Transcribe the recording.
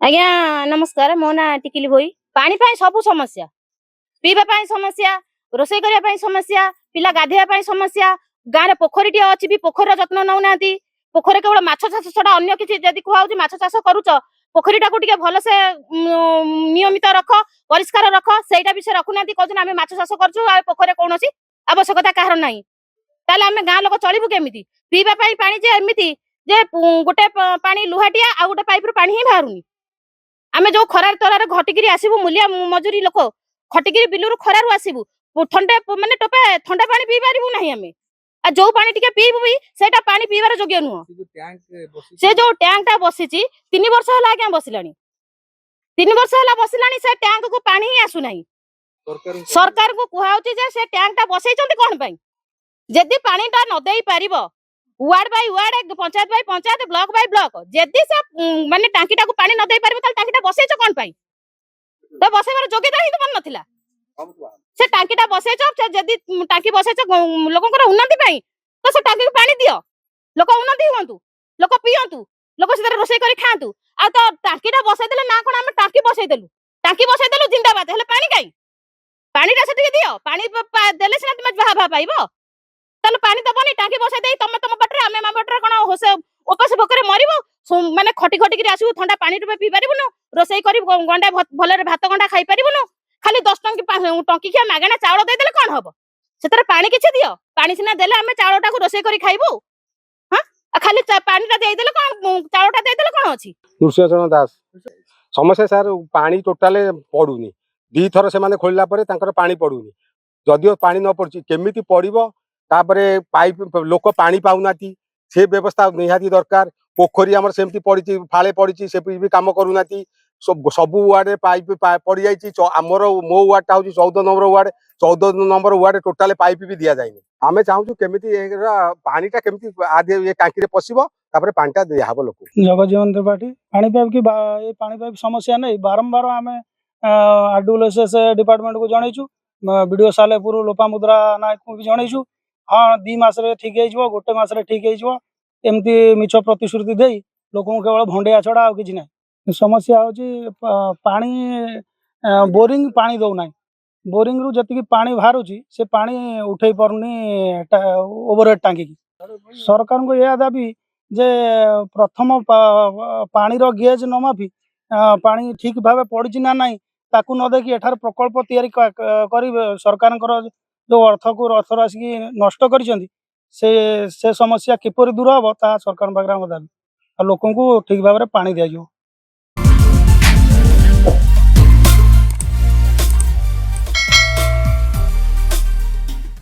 आज्ञा नमस्कार मो ना टिकिली भोई पानी पाई सब समस्या पीवा पाई समस्या रोसई करिया पाई समस्या पिला गाधेया पाई समस्या गाँव रे पोखरी अच्छी भी पोखर जत्न नौ ना पोखर केवल माछ चाष छड़ा अन्य किसी जदि कहूँ माछ चाष करुच पोखरी टाक भल से नियमित रख परिष्कार रख सेटा भी से रखुना कहते आम माछ चाष करूँ पोखर कौन आवश्यकता कहार ना ताले आम गाँ लोक चलू केमी पीवा पानी जे एमती जे गोटे पानी लुहाटिया आ गोटे पाइप पानी ही बाहर आमे जो खरार तरार घटिकी आसबू मूलिया मजूरी लोक खटिकी बिलू खरार आसबू ठंडा माने टोपे ठंडा पानी पी पारू ना आम आ जो पानी टिके पीबू भी सेटा पानी पीवार योग्य नुह से जो टैंक टा बसी 3 वर्ष है आज्ञा बसिलानी 3 वर्ष है बसिलानी से टैंक को पानी ही आसुना सरकार को कहउची जे से टैंक टा बसई कौन पाई जदि पानी टा न देई पारिबो ward by ward panchayat by panchayat block by block जदि से माने टांकीटा को पानी न देई पारिबो त टांकीटा बसैछ कोन पाई तो बसैबार योग्यता ही तो मन नथिला से टांकीटा बसैछ जदि टांकी बसैछ लोककर उन्नति पाई तो से टांकी को पानी दियो लोक उन्नति होंतु लोक पियंतु लोक से रोसई करी खांतु आ तो टांकीटा बसै देले ना कोन हम टांकी बसै देलु जिंदाबाद हेले पानी काई पानीटा से दियो पानी देले से तुम भा पाइबो ताले पानी दबनी टांकी बसै देई तुम तुम बटरे आमे मा बटरे कोन होसे उपास भोकरे मरिबो माने खटी खटी के आसु ठंडा पानी रुपे पी पारिबुनु रोसई करी गंडा भलरे भात गंडा खाई पारिबुनु खाली 10 टंकी खिया मागना चावल दे देले कोन हबो सेतरे पानी किछि दियो पानी सिना देले आमे चावलटा को रोसई करी खाइबो हां खाली पानीटा देई देले कोन चावलटा देई देले कोन अछि तुलसीचरण दास समस्या सर पानी टोटाले पडुनी दी थर से माने खोलला परे तांकर पानी पडुनी जदियो पानी न पड़ची केमिति पड़िबो तापरे पाइप लोक पानी पाउनाती से व्यवस्था निहाती दरकार पोखरी आमर सेमती पड़ी फाले पड़ी से भी काम करूना सब वार्ड पाइप पड़ जाइए आमर मो वार्डटा हूँ 14 number ward 14 number ward total pipe भी दि जाए आम चाहूँ केमी पानीटा केमी ये टांकी पशिबो पानीटा दिहब लोक जगजीवन त्रिपाठी पानी पाइप की पानी पाइप समस्या नहीं बारंबार आम आरडब्ल्यूएसएस डिपार्टमेंट को जनईचु वीडियो सालेपुर लोपामुद्रा नायक को भी जनईचु हाँ 2 मास ठीक हो गोटे मास ठीक होमती मिछ प्रतिश्रुति दे लोक केवल भंडिया छड़ा आ कि ना समस्या हूँ पानी बोरिंग पानी दौना बोरिंग रु जी पानी बाहर से पानी उठे पारनी ओवरहेड टांकी की सरकार को यह दाबी जे प्रथम पानी रो गेज न माफी पानी ठीक भाव पड़ी ना ना ताकू न देखी एठार प्रकल्प तैयारी कर सरकार जो अर्थ को अर्थ राशि नष्ट कर समस्या किपर दूर हम ता सरकार पाखे दाबी लोक ठीक भाव में पानी दिज्व।